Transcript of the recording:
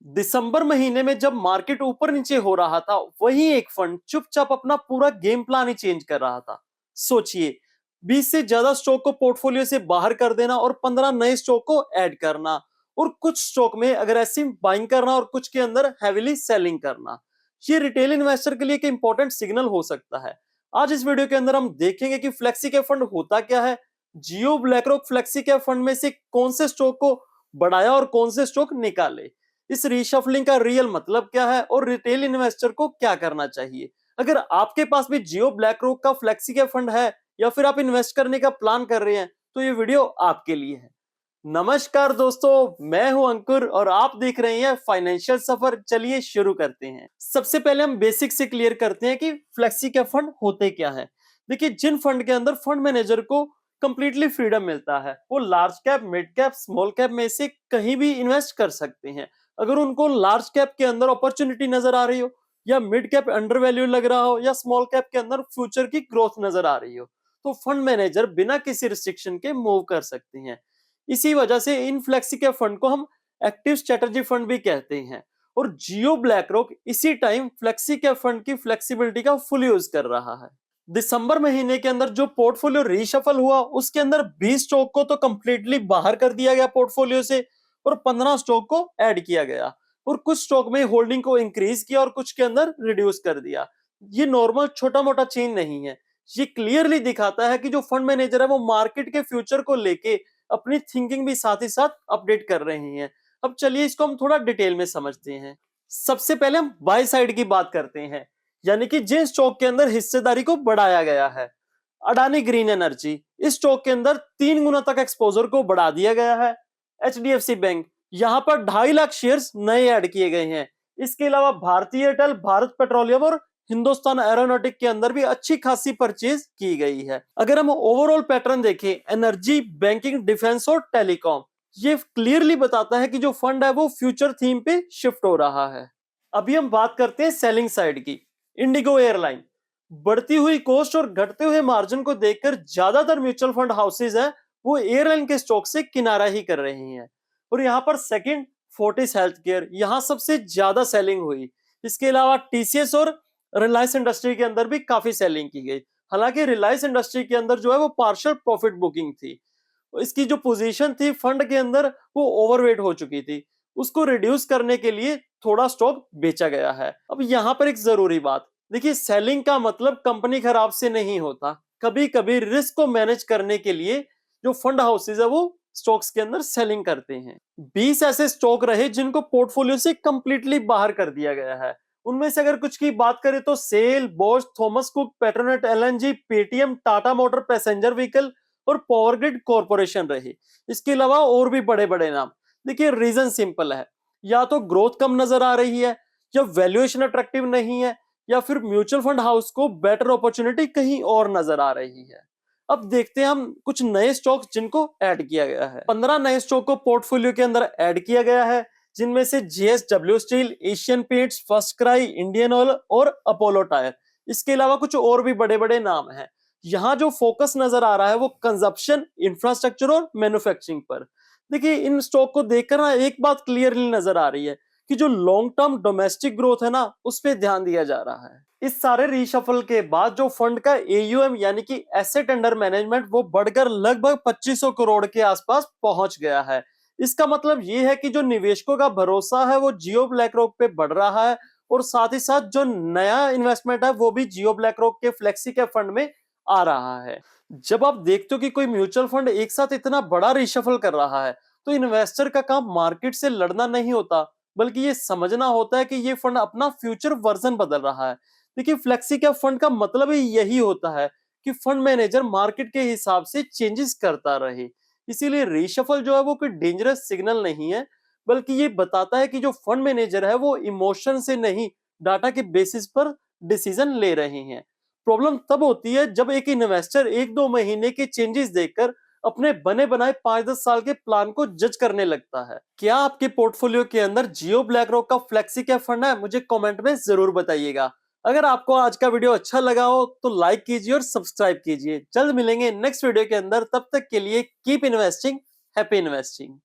दिसंबर महीने में जब मार्केट ऊपर नीचे हो रहा था, वही एक फंड चुपचाप अपना पूरा गेम प्लान ही चेंज कर रहा था। सोचिए, 20 से ज्यादा स्टॉक को पोर्टफोलियो से बाहर कर देना और 15 नए स्टॉक को ऐड करना, और कुछ स्टॉक में अग्रेसिव बाइंग करना और कुछ के अंदर हैवीली सेलिंग करना। ये रिटेल इन्वेस्टर के लिए एक इंपॉर्टेंट सिग्नल हो सकता है। आज इस वीडियो के अंदर हम देखेंगे कि फ्लेक्सी कैप फंड होता क्या है, जियो ब्लैकरॉक फ्लेक्सी कैप फंड में से कौन से स्टॉक को बढ़ाया और कौन से स्टॉक निकाले, इस रीशफलिंग का रियल मतलब क्या है और रिटेल इन्वेस्टर को क्या करना चाहिए। अगर आपके पास भी जियो ब्लैकरॉक का फ्लेक्सी कैप फंड है या फिर आप इन्वेस्ट करने का प्लान कर रहे हैं, तो ये वीडियो आपके लिए है। नमस्कार दोस्तों, मैं हूं अंकुर और आप देख रहे हैं फाइनेंशियल सफर। चलिए शुरू करते हैं। सबसे पहले हम बेसिक से क्लियर करते हैं कि फ्लेक्सी कैप फंड होते क्या है। देखिए, जिन फंड के अंदर फंड मैनेजर को कंप्लीटली फ्रीडम मिलता है, वो large cap, mid cap, small cap में से कहीं भी इन्वेस्ट कर सकते हैं। अगर उनको लार्ज कैप के अंदर अपॉर्चुनिटी नजर आ रही हो, या मिड कैप अंडर वैल्यू लग रहा हो, या स्मॉल कैप के अंदर फ्यूचर की ग्रोथ नजर आ रही हो, तो फंड मैनेजर बिना किसी रिस्ट्रिक्शन के मूव कर सकते हैं। इसी वजह से इन फ्लेक्सी कैप फंड को हम एक्टिव स्ट्रेटजी फंड भी कहते हैं। और जियो ब्लैकरॉक इसी टाइम फ्लेक्सी कैप फंड की फ्लेक्सिबिलिटी का फुल यूज कर रहा है। दिसंबर महीने के अंदर जो पोर्टफोलियो रीशफल हुआ, उसके अंदर 20 स्टॉक को तो कंप्लीटली बाहर कर दिया गया पोर्टफोलियो से, और 15 स्टॉक को ऐड किया गया, और कुछ स्टॉक में होल्डिंग को इंक्रीज किया और कुछ के अंदर रिड्यूस कर दिया। ये नॉर्मल छोटा मोटा चेंज नहीं है। ये क्लियरली दिखाता है कि जो फंड मैनेजर है वो मार्केट के फ्यूचर को लेके अपनी थिंकिंग भी साथ ही साथ अपडेट कर रहे हैं। अब चलिए इसको हम थोड़ा डिटेल में समझते हैं। सबसे पहले हम बाय साइड की बात करते हैं, यानी कि जिन स्टॉक के अंदर हिस्सेदारी को बढ़ाया गया है। अडानी ग्रीन एनर्जी, इस स्टॉक के अंदर 3 गुना तक एक्सपोजर को बढ़ा दिया गया है। एचडीएफसी बैंक, यहां पर 2.5 लाख शेयर्स नए ऐड किए गए हैं। इसके अलावा भारतीय एयरटेल, भारत पेट्रोलियम और हिंदुस्तान एरोनॉटिक के अंदर भी अच्छी खासी परचेज की गई है। अगर हम ओवरऑल पैटर्न देखें, एनर्जी, बैंकिंग, डिफेंस और टेलीकॉम, ये क्लियरली बताता है कि जो फंड है वो फ्यूचर थीम पे शिफ्ट हो रहा है। अभी हम बात करते हैं सेलिंग साइड की। इंडिगो एयरलाइन, बढ़ती हुई कॉस्ट और घटते हुए मार्जिन को देखकर ज्यादातर म्यूचुअल फंड हाउसेज हैं वो एयरलाइन के स्टॉक से किनारा ही कर रहे हैं। और यहाँ पर सेकंड, फोर्टिस हेल्थ केयर, यहाँ सबसे ज्यादा सेलिंग हुई। इसके अलावा टीसीएस और रिलायंस इंडस्ट्री के अंदर भी काफी सेलिंग की गई। हालांकि रिलायंस इंडस्ट्री के अंदर जो है वो पार्शियल प्रॉफिट बुकिंग थी। इसकी जो पोजीशन थी फंड के अंदर वो ओवरवेट हो चुकी थी, उसको रिड्यूस करने के लिए थोड़ा स्टॉक बेचा गया है। अब यहाँ पर एक जरूरी बात, देखिए, सेलिंग का मतलब कंपनी खराब से नहीं होता। कभी कभी रिस्क को मैनेज करने के लिए जो फंड हाउसेज है वो स्टॉक्स के अंदर सेलिंग करते हैं। 20 ऐसे स्टॉक रहे जिनको पोर्टफोलियो से कंप्लीटली बाहर कर दिया गया है। उनमें से अगर कुछ की बात करें तो SAIL, Bosch, Thomas Cook, Petronet LNG, Paytm, Tata motor passenger vehicle और पावर ग्रिड कॉर्पोरेशन रहे। इसके अलावा और भी बड़े बड़े नाम। देखिए, रीजन सिंपल है, या तो ग्रोथ कम नजर आ रही है, या वैल्यूएशन अट्रैक्टिव नहीं है, या फिर म्यूचुअल फंड हाउस को बेटर अपॉर्चुनिटी कहीं और नजर आ रही है। अब देखते हैं हम कुछ नए स्टॉक्स जिनको ऐड किया गया है। 15 नए स्टॉक को पोर्टफोलियो के अंदर ऐड किया गया है, जिनमें से JSW steel, Asian paints, first cry, Indian oil और अपोलो टायर। इसके अलावा कुछ और भी बड़े बड़े नाम हैं। यहाँ जो फोकस नजर आ रहा है वो कंजप्शन, इंफ्रास्ट्रक्चर और मैन्युफैक्चरिंग पर। देखिए, इन स्टॉक को देखकर ना एक बात क्लियरली नजर आ रही है कि जो लॉन्ग टर्म डोमेस्टिक ग्रोथ है ना, उस पर ध्यान दिया जा रहा है। इस सारे रीशफल के बाद जो फंड का एयूएम यानी कि एसेट अंडर मैनेजमेंट वो बढ़कर लगभग 2500 करोड़ के आसपास पहुंच गया है। इसका मतलब ये है कि जो निवेशकों का भरोसा है वो जियो ब्लैकरॉक पे बढ़ रहा है, और साथ ही साथ जो नया इन्वेस्टमेंट है वो भी जियो ब्लैकरॉक के फ्लेक्सी के फंड में आ रहा है। जब आप देखते हो कि कोई म्यूचुअल फंड एक साथ इतना बड़ा रिशफल कर रहा है, तो इन्वेस्टर का काम मार्केट से लड़ना नहीं होता, बल्कि ये समझना होता है कि ये फंड अपना फ्यूचर वर्जन बदल रहा है। देखिए, फ्लेक्सी कैप फंड का मतलब ही यही होता है कि फंड मैनेजर मार्केट के हिसाब से चेंजेस करता रहे। इसीलिए रीशफल जो है वो कोई डेंजरस सिग्नल नहीं है, बल्कि ये बताता है कि जो फंड मैनेजर है वो इमोशन से नहीं, डाटा के बेसिस पर डिसीजन ले रहे हैं। प्रॉब्लम तब होती है जब एक इन्वेस्टर 1-2 महीने के चेंजेस देखकर अपने बने बनाए 5-10 साल के प्लान को जज करने लगता है। क्या आपके पोर्टफोलियो के अंदर जियो ब्लैकरॉक का फ्लेक्सी कैप फंड है? मुझे कमेंट में जरूर बताइएगा। अगर आपको आज का वीडियो अच्छा लगा हो तो लाइक कीजिए और सब्सक्राइब कीजिए। जल्द मिलेंगे नेक्स्ट वीडियो के अंदर, तब तक के लिए कीप इन्वेस्टिंग, हैप्पी इन्वेस्टिंग।